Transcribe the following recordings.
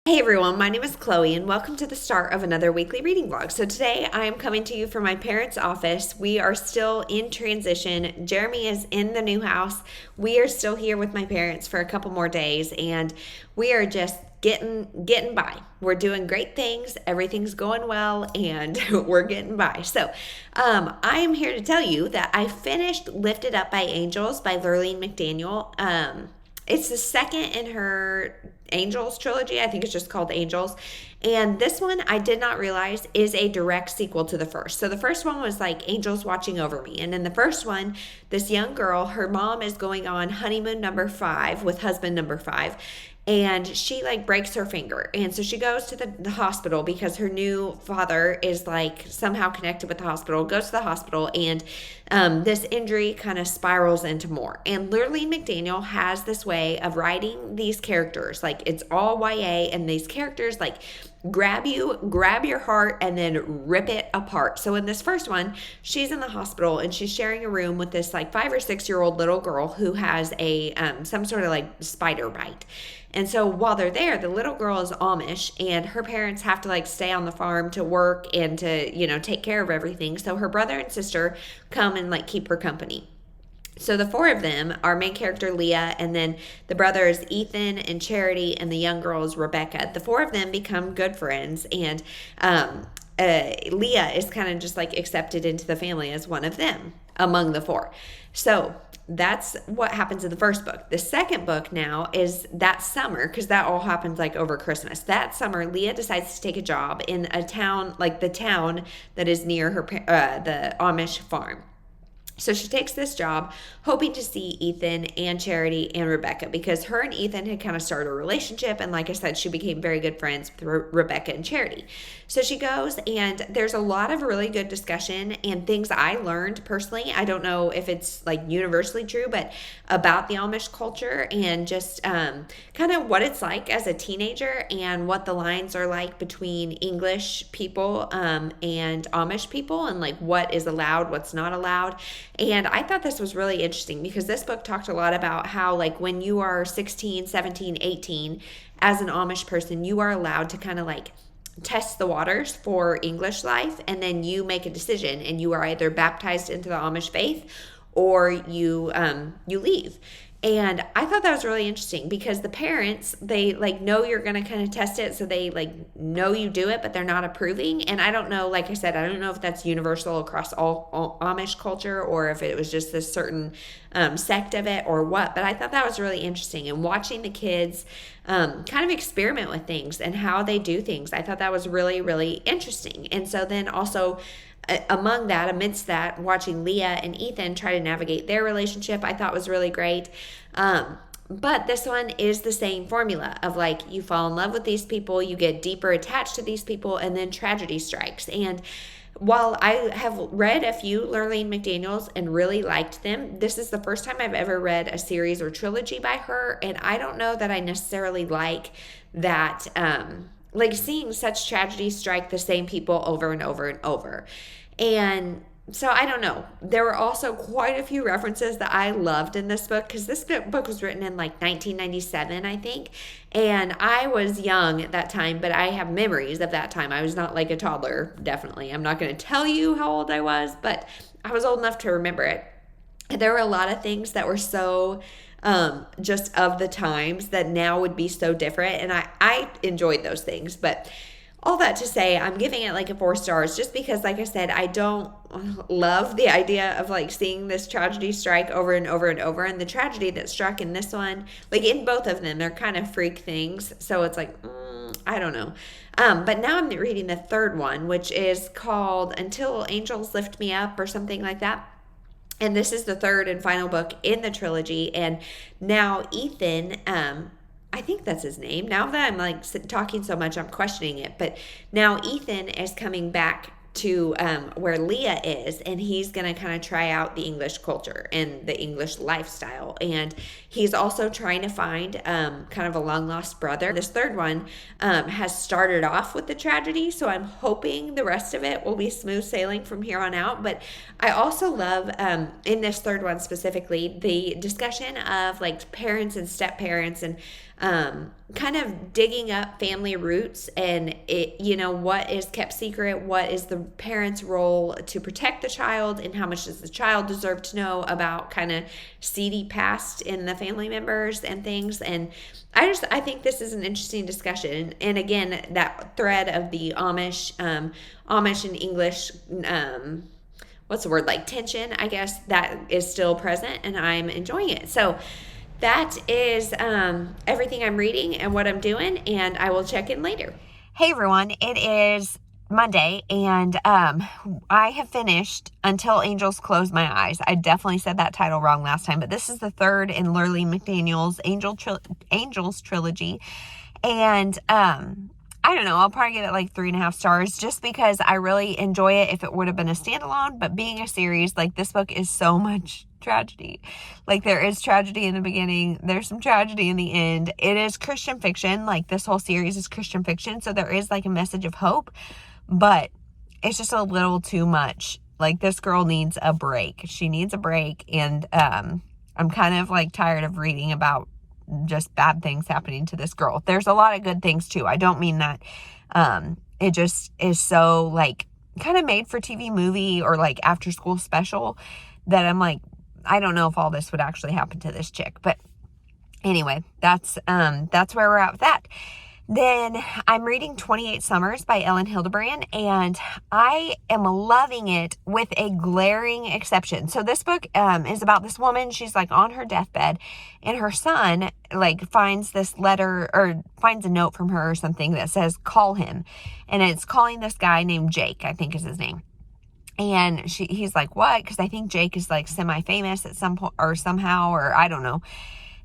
Hey everyone, my name is Chloe and welcome to the start of another weekly reading vlog. So today I am coming to you from my parents' office. We are still in transition. Jeremy is in the new house. We are still here with my parents for a couple more days and we are just getting by. We're doing great things. Everything's going well and we're getting by. So I am here to tell you that I finished Lifted Up by Angels by Lurleen McDaniel. It's the second in her Angels trilogy. I think it's just called Angels. And this one, I did not realize, is a direct sequel to the first. So the first one was like Angels Watching Over Me. And in the first one, this young girl, her mom is going on honeymoon number 5 with husband number 5. And she like breaks her finger. And so she goes to the hospital because her new father is like somehow connected with the hospital, goes to the hospital, and this injury kind of spirals into more. And Lurleen McDaniel has this way of writing these characters. Like it's all YA, and these characters like grab your heart, and then rip it apart. So in this first one, she's in the hospital and she's sharing a room with this like 5 or 6-year-old little girl who has a some sort of like spider bite. And so while they're there, the little girl is Amish and her parents have to like stay on the farm to work and to, take care of everything. So her brother and sister come and like keep her company. So the 4 of them, our main character Leah, and then the brothers Ethan and Charity, and the young girl is Rebecca. The 4 of them become good friends, and Leah is kind of just like accepted into the family as one of them among the 4. So that's what happens in the first book. The second book now is that summer, because that all happens like over Christmas. That summer, Leah decides to take a job in a town, like the town that is near her the Amish farm. So she takes this job hoping to see Ethan and Charity and Rebecca, because her and Ethan had kind of started a relationship. And like I said, she became very good friends with Rebecca and Charity. So she goes, and there's a lot of really good discussion and things I learned personally. I don't know if it's like universally true, but about the Amish culture and just kind of what it's like as a teenager and what the lines are like between English people and Amish people, and like what is allowed, what's not allowed. And I thought this was really interesting because this book talked a lot about how like when you are 16, 17, 18, as an Amish person, you are allowed to kind of like test the waters for English life, and then you make a decision and you are either baptized into the Amish faith or you leave. And I thought that was really interesting because the parents, they like know you're going to kind of test it. So they like know you do it, but they're not approving. And I don't know, like I said, I don't know if that's universal across all Amish culture or if it was just this certain sect of it or what. But I thought that was really interesting. And watching the kids kind of experiment with things and how they do things, I thought that was really, really interesting. And so then also amidst that, watching Leah and Ethan try to navigate their relationship, I thought was really great. But this one is the same formula of like, you fall in love with these people, you get deeper attached to these people, and then tragedy strikes. And while I have read a few Lurleen McDaniels and really liked them, this is the first time I've ever read a series or trilogy by her. And I don't know that I necessarily like that, like seeing such tragedy strike the same people over and over and over. And so I don't know. There were also quite a few references that I loved in this book, because this book was written in like 1997, I think. And I was young at that time, but I have memories of that time. I was not like a toddler, definitely. I'm not going to tell you how old I was, but I was old enough to remember it. And there were a lot of things that were so just of the times that now would be so different. And I enjoyed those things. But all that to say, I'm giving it like a 4 stars just because, like I said, I don't love the idea of like seeing this tragedy strike over and over and over. And the tragedy that struck in this one, like in both of them, they're kind of freak things. So it's like, I don't know. But now I'm reading the third one, which is called Until Angels Lift Me Up or something like that. And this is the third and final book in the trilogy. And now Ethan, I think that's his name. Now that I'm like talking so much, I'm questioning it. But now Ethan is coming back to where Leah is, and he's going to kind of try out the English culture and the English lifestyle. And he's also trying to find kind of a long lost brother. This third one has started off with the tragedy, so I'm hoping the rest of it will be smooth sailing from here on out. But I also love in this third one specifically the discussion of like parents and step parents, and kind of digging up family roots, and what is kept secret, what is the parent's role to protect the child, and how much does the child deserve to know about kind of seedy past in the family members and things. And I think this is an interesting discussion. And again, that thread of the Amish and English, what's the word, like tension, I guess, that is still present, and I'm enjoying it. So that is everything I'm reading and what I'm doing, and I will check in later. Hey everyone, it is Monday, and I have finished Until Angels Close My Eyes. I definitely said that title wrong last time, but this is the third in Lurley McDaniel's Angels trilogy, and I don't know, I'll probably give it like 3.5 stars just because I really enjoy it if it would have been a standalone, but being a series, like this book is so much tragedy. Like there is tragedy in the beginning, there's some tragedy in the end. It is Christian fiction, like this whole series is Christian fiction, so there is like a message of hope, but it's just a little too much. Like this girl needs a break. She needs a break, and I'm kind of like tired of reading about just bad things happening to this girl. There's a lot of good things too. I don't mean that. It just is so like kind of made for TV movie or like after school special that I'm like, I don't know if all this would actually happen to this chick. But anyway, that's where we're at with that. Then I'm reading 28 Summers by Ellen Hildebrand, and I am loving it with a glaring exception. So this book is about this woman. She's like on her deathbed, and her son like finds this letter or finds a note from her or something that says, call him. And it's calling this guy named Jake, I think is his name. And he's like, what? Because I think Jake is like semi-famous at some point or somehow, or I don't know.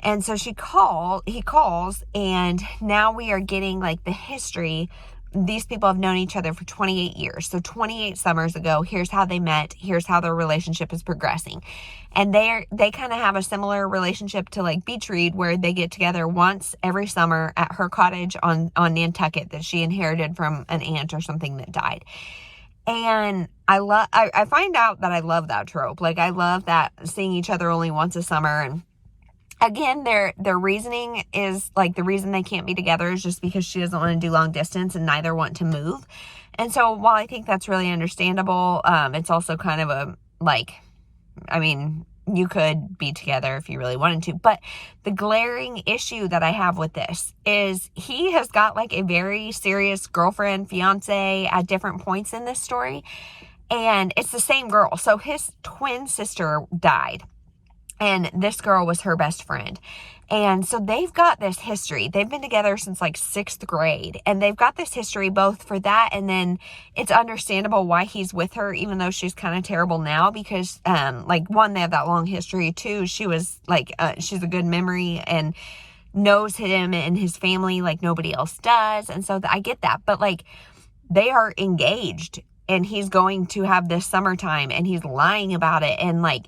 And so he calls, and now we are getting like the history. These people have known each other for 28 years. So 28 summers ago, here's how they met. Here's how their relationship is progressing. And they kind of have a similar relationship to like Beach Read, where they get together once every summer at her cottage on Nantucket that she inherited from an aunt or something that died. And I find out that I love that trope. Like I love that, seeing each other only once a summer. And again, their reasoning is like, the reason they can't be together is just because she doesn't want to do long distance and neither want to move. And so while I think that's really understandable, it's also kind of a like, I mean, you could be together if you really wanted to. But the glaring issue that I have with this is he has got like a very serious girlfriend, fiance at different points in this story. And it's the same girl. So his twin sister died, and this girl was her best friend. And so they've got this history. They've been together since like 6th grade. And they've got this history both for that. And then it's understandable why he's with her, even though she's kind of terrible now. Because, like, one, they have that long history. Two, she was like, she's a good memory and knows him and his family like nobody else does. And so I get that. But like, they are engaged. And he's going to have this summertime. And he's lying about it. And like,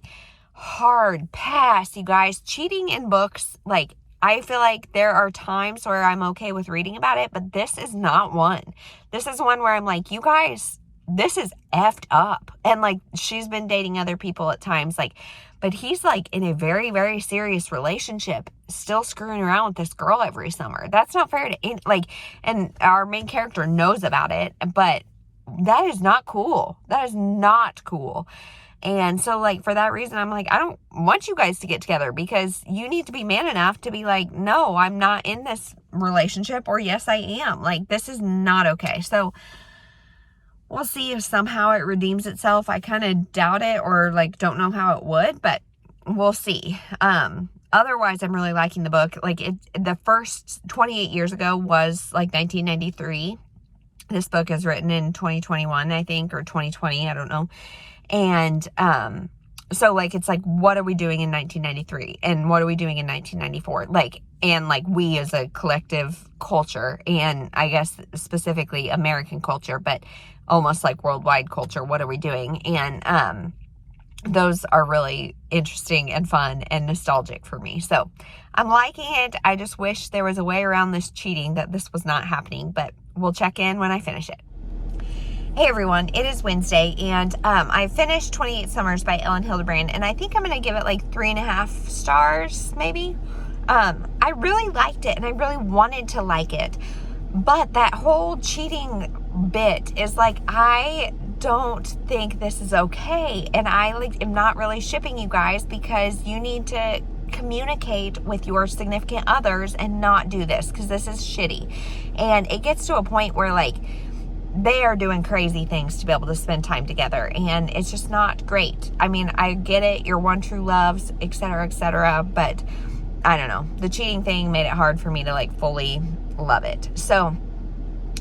hard pass, you guys. Cheating in books, like, I feel like there are times where I'm okay with reading about it, but this is not one. This is one where I'm like, you guys, this is effed up. And like, she's been dating other people at times, like, but he's like in a very, very serious relationship, still screwing around with this girl every summer. That's not fair to like, and our main character knows about it, but that is not cool. That is not cool. And so, like, for that reason, I'm like, I don't want you guys to get together, because you need to be man enough to be like, no, I'm not in this relationship, or yes, I am. Like, this is not okay. So we'll see if somehow it redeems itself. I kind of doubt it, or like don't know how it would, but we'll see. Otherwise, I'm really liking the book. Like, the first 28 years ago was like 1993. This book is written in 2021, I think, or 2020. I don't know. And, so like, it's like, what are we doing in 1993 and what are we doing in 1994? Like, and like we as a collective culture, and I guess specifically American culture, but almost like worldwide culture. What are we doing? And those are really interesting and fun and nostalgic for me. So I'm liking it. I just wish there was a way around this cheating, that this was not happening, but we'll check in when I finish it. Hey everyone, it is Wednesday, and I finished 28 Summers by Ellen Hildebrand, and I think I'm going to give it like 3.5 stars, maybe. I really liked it, and I really wanted to like it, but that whole cheating bit is like, I don't think this is okay, and I like am not really shipping you guys, because you need to communicate with your significant others and not do this, because this is shitty. And it gets to a point where like they are doing crazy things to be able to spend time together, and it's just not great. I mean, I get it, you're one true loves, etc., but I don't know, the cheating thing made it hard for me to like fully love it. So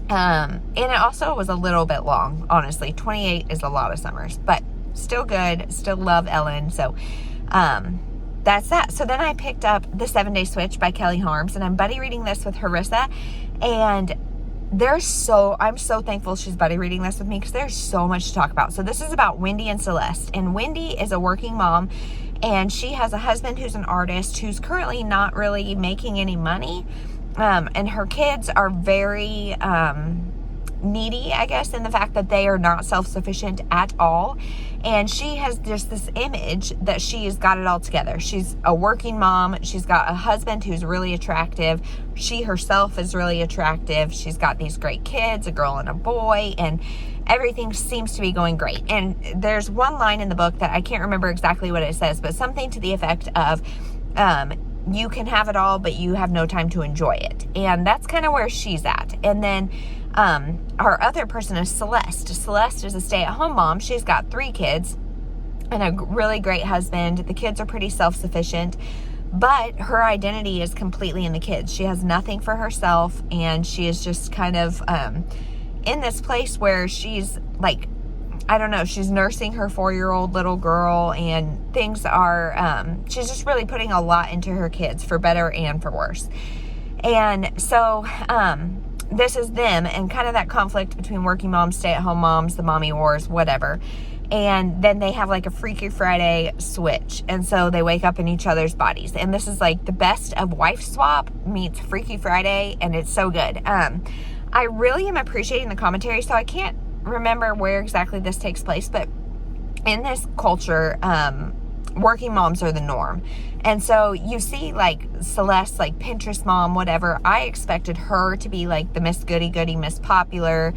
and it also was a little bit long, honestly. 28 is a lot of summers, but still good, still love Ellen. So that's that. So then I picked up The 7-Day Switch by Kelly Harms, and I'm buddy reading this with Harissa, and I'm so thankful she's buddy reading this with me, because there's so much to talk about. So this is about Wendy and Celeste, and Wendy is a working mom, and she has a husband who's an artist who's currently not really making any money. And her kids are very needy, I guess, in the fact that they are not self-sufficient at all. And she has just this image that she's got it all together. She's a working mom. She's got a husband who's really attractive. She herself is really attractive. She's got these great kids, a girl and a boy, and everything seems to be going great. And there's one line in the book that I can't remember exactly what it says, but something to the effect of, you can have it all, but you have no time to enjoy it. And that's kind of where she's at. And then our other person is Celeste. Celeste is a stay-at-home mom. She's got 3 kids and a really great husband. The kids are pretty self-sufficient, but her identity is completely in the kids. She has nothing for herself, and she is just kind of in this place where she's like, I don't know, she's nursing her 4-year-old little girl, and things are, she's just really putting a lot into her kids, for better and for worse. And so, this is them, and kind of that conflict between working moms, stay-at-home moms, the mommy wars, whatever. And then they have like a Freaky Friday switch, and so they wake up in each other's bodies. And this is like the best of Wife Swap meets Freaky Friday, and it's so good. I really am appreciating the commentary, so I can't remember where exactly this takes place, but in this culture, working moms are the norm. And so you see like Celeste, like Pinterest mom, whatever. I expected her to be like the Miss Goody Goody, Miss Popular,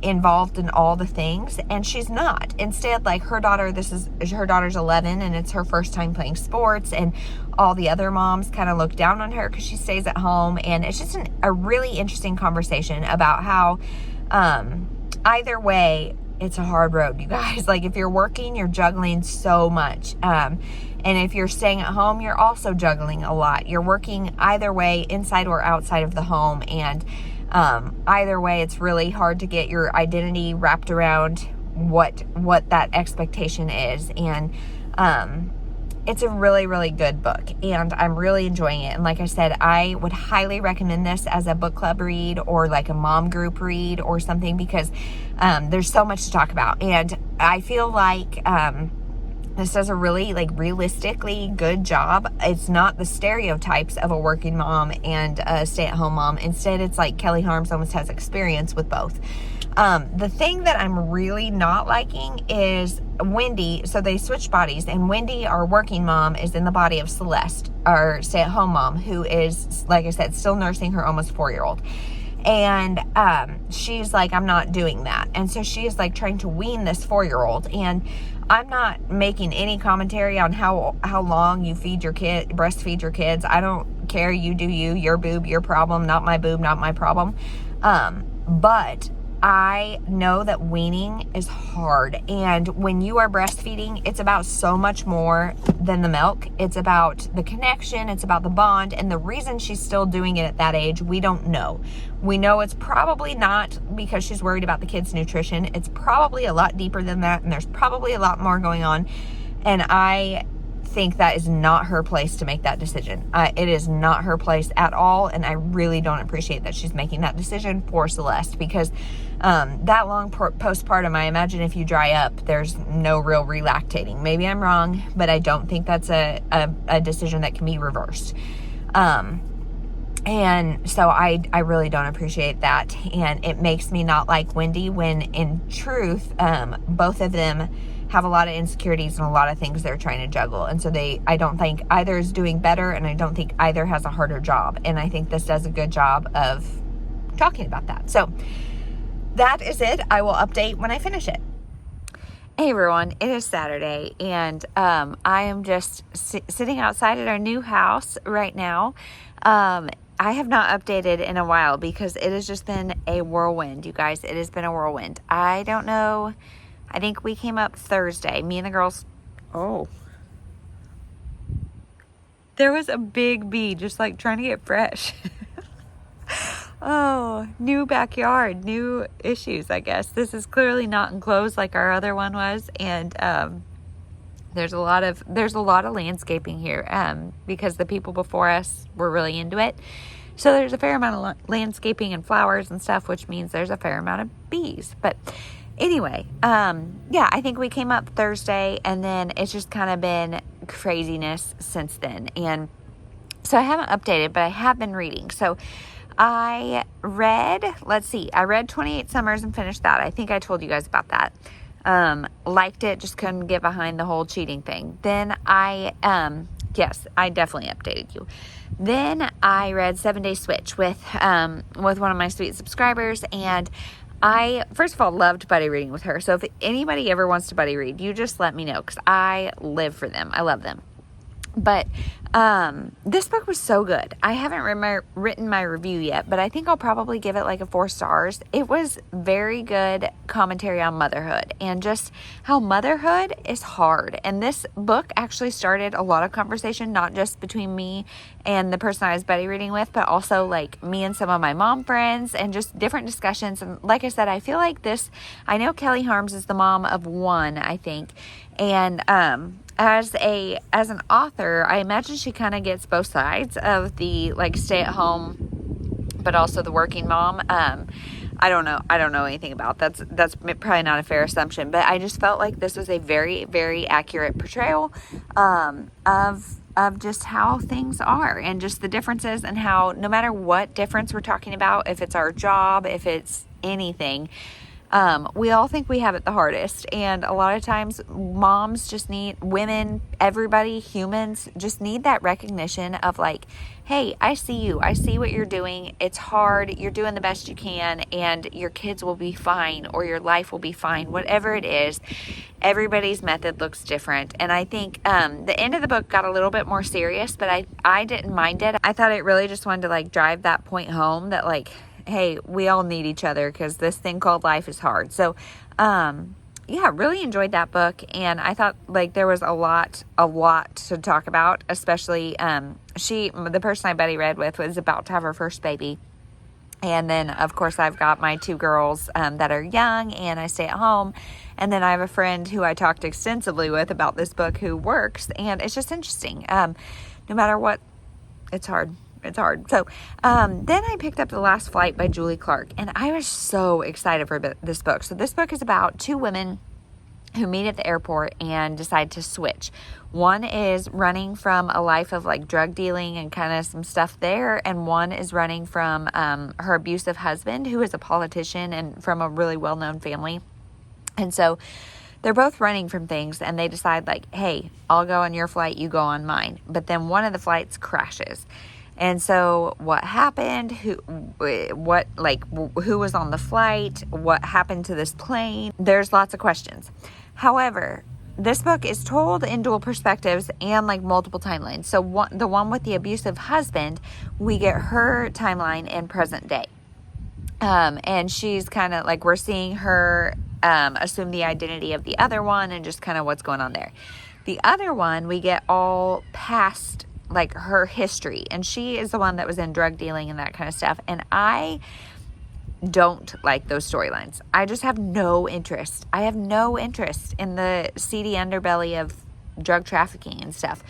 involved in all the things, and she's not. Instead, like her daughter's 11, and it's her first time playing sports, and all the other moms kind of look down on her because she stays at home. And it's just a really interesting conversation about how either way, it's a hard road, you guys. Like if you're working, you're juggling so much. And if you're staying at home, you're also juggling a lot. You're working either way, inside or outside of the home. And either way, it's really hard to get your identity wrapped around what that expectation is. And it's a really, really good book, and I'm really enjoying it. And like I said, I would highly recommend this as a book club read, or like a mom group read or something, because there's so much to talk about. And I feel like this does a really like realistically good job. It's not the stereotypes of a working mom and a stay-at-home mom. Instead, it's like Kelly Harms almost has experience with both. The thing that I'm really not liking is Wendy. So they switch bodies, and Wendy, our working mom, is in the body of Celeste, our stay-at-home mom, who is, like I said, still nursing her almost 4-year-old. And she's like, I'm not doing that. And so she is like trying to wean this 4-year-old. And I'm not making any commentary on how long you breastfeed your kids. I don't care. You do you. Your boob, your problem. Not my boob, not my problem. But I know that weaning is hard, and when you are breastfeeding, it's about so much more than the milk. It's about the connection, it's about the bond, and the reason she's still doing it at that age, we don't know. We know it's probably not because she's worried about the kids' nutrition. It's probably a lot deeper than that, and there's probably a lot more going on. And I think that is not her place to make that decision. It is not her place at all, and I really don't appreciate that she's making that decision for Celeste, because that long postpartum, I imagine if you dry up, there's no real relactating. Maybe I'm wrong, but I don't think that's a decision that can be reversed. And so I really don't appreciate that, and it makes me not like Wendy, when in truth, both of them have a lot of insecurities and a lot of things they're trying to juggle. And so I don't think either is doing better, and I don't think either has a harder job. And I think this does a good job of talking about that. So that is it. I will update when I finish it. Hey everyone, it is Saturday, and I am just sitting outside at our new house right now. I have not updated in a while because it has just been a whirlwind, you guys. It has been a whirlwind. I don't know. I think we came up Thursday. Me and the girls. Oh. There was a big bee just like trying to get fresh. Oh, new backyard, new issues, I guess. This is clearly not enclosed like our other one was. And there's a lot of landscaping here because the people before us were really into it. So there's a fair amount of landscaping and flowers and stuff, which means there's a fair amount of bees. But anyway, yeah, I think we came up Thursday, and then it's just kind of been craziness since then. And so I haven't updated, but I have been reading. So I read 28 Summers and finished that. I think I told you guys about that. Liked it, just couldn't get behind the whole cheating thing. Then yes, I definitely updated you. Then I read 7 Day Switch with one of my sweet subscribers, and I, first of all, loved buddy reading with her. So if anybody ever wants to buddy read, you just let me know, because I live for them. I love them. But this book was so good. I haven't written my review yet, but I think I'll probably give it like a 4 stars. It was very good commentary on motherhood and just how motherhood is hard. And this book actually started a lot of conversation, not just between me and the person I was buddy reading with, but also like me and some of my mom friends, and just different discussions. And like I said, I feel like I know Kelly Harms is the mom of one, I think. And as an author, I imagine she kind of gets both sides of the like stay at home, but also the working mom. I don't know anything about that's probably not a fair assumption, but I just felt like this was a very, very accurate portrayal of just how things are, and just the differences, and how no matter what difference we're talking about, if it's our job, if it's anything, we all think we have it the hardest. And a lot of times moms just need, women, everybody, humans just need that recognition of like, hey, I see you. I see what you're doing. It's hard. You're doing the best you can, and your kids will be fine, or your life will be fine. Whatever it is, everybody's method looks different. And I think the end of the book got a little bit more serious, but I didn't mind it. I thought it really just wanted to like drive that point home that like, hey, we all need each other, because this thing called life is hard. So, yeah, really enjoyed that book. And I thought like there was a lot to talk about, especially, the person I buddy read with was about to have her first baby. And then of course I've got my 2 girls, that are young, and I stay at home. And then I have a friend who I talked extensively with about this book who works, and it's just interesting. No matter what, it's hard. It's hard. So then I picked up The Last Flight by Julie Clark, and I was so excited for this book. So this book is about 2 women who meet at the airport and decide to switch. One is running from a life of like drug dealing and kind of some stuff there, and one is running from her abusive husband, who is a politician and from a really well-known family. And so they're both running from things, and they decide like, hey, I'll go on your flight, you go on mine. But then one of the flights crashes. And so what happened, who was on the flight, what happened to this plane? There's lots of questions. However, this book is told in dual perspectives and like multiple timelines. So the one with the abusive husband, we get her timeline in present day. And she's kind of like, we're seeing her assume the identity of the other one, and just kind of what's going on there. The other one, we get all past, like her history, and she is the one that was in drug dealing and that kind of stuff. And I don't like those storylines. I just have no interest. I have no interest in the seedy underbelly of drug trafficking and stuff.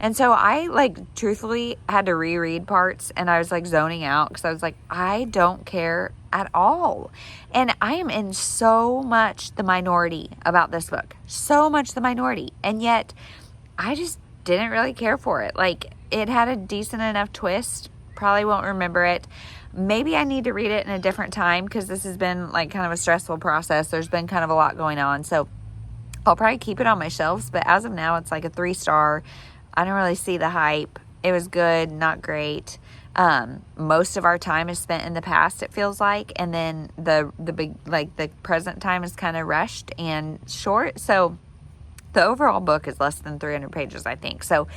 And so I like truthfully had to reread parts, and I was like zoning out because I was like, I don't care at all. And I am in so much the minority about this book, so much the minority. And yet I just didn't really care for it. Like, it had a decent enough twist. Probably won't remember it. Maybe I need to read it in a different time because this has been like kind of a stressful process. There's been kind of a lot going on. So I'll probably keep it on my shelves. But as of now, it's like a 3-star. I don't really see the hype. It was good, not great. Most of our time is spent in the past, it feels like. And then the big, like the present time is kind of rushed and short. So the overall book is less than 300 pages, I think. So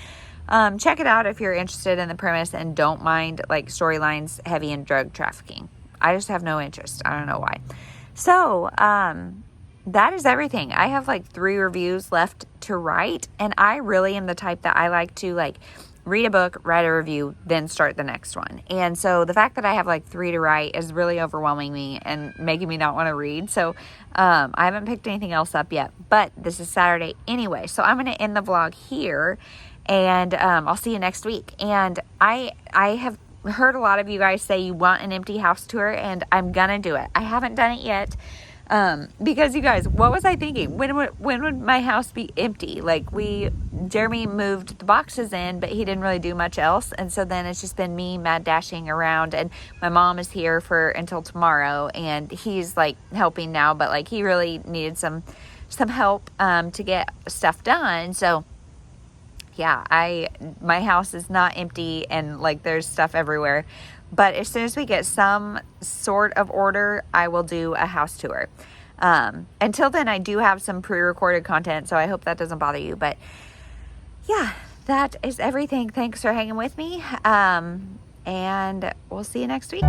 check it out if you're interested in the premise and don't mind like storylines heavy in drug trafficking. I just have no interest. I don't know why. So that is everything. I have like 3 reviews left to write, and I really am the type that I like to like read a book, write a review, then start the next one. And so the fact that I have like 3 to write is really overwhelming me and making me not want to read. So I haven't picked anything else up yet, but this is Saturday anyway. So I'm going to end the vlog here, and I'll see you next week. And I have heard a lot of you guys say you want an empty house tour, and I'm going to do it. I haven't done it yet. Because you guys, what was I thinking? When would my house be empty? Like Jeremy moved the boxes in, but he didn't really do much else. And so then it's just been me mad dashing around, and my mom is here until tomorrow, and he's like helping now, but like he really needed some help, to get stuff done. So yeah, my house is not empty, and like there's stuff everywhere. But as soon as we get some sort of order, I will do a house tour. Until then, I do have some pre-recorded content, so I hope that doesn't bother you. But yeah, that is everything. Thanks for hanging with me. And we'll see you next week.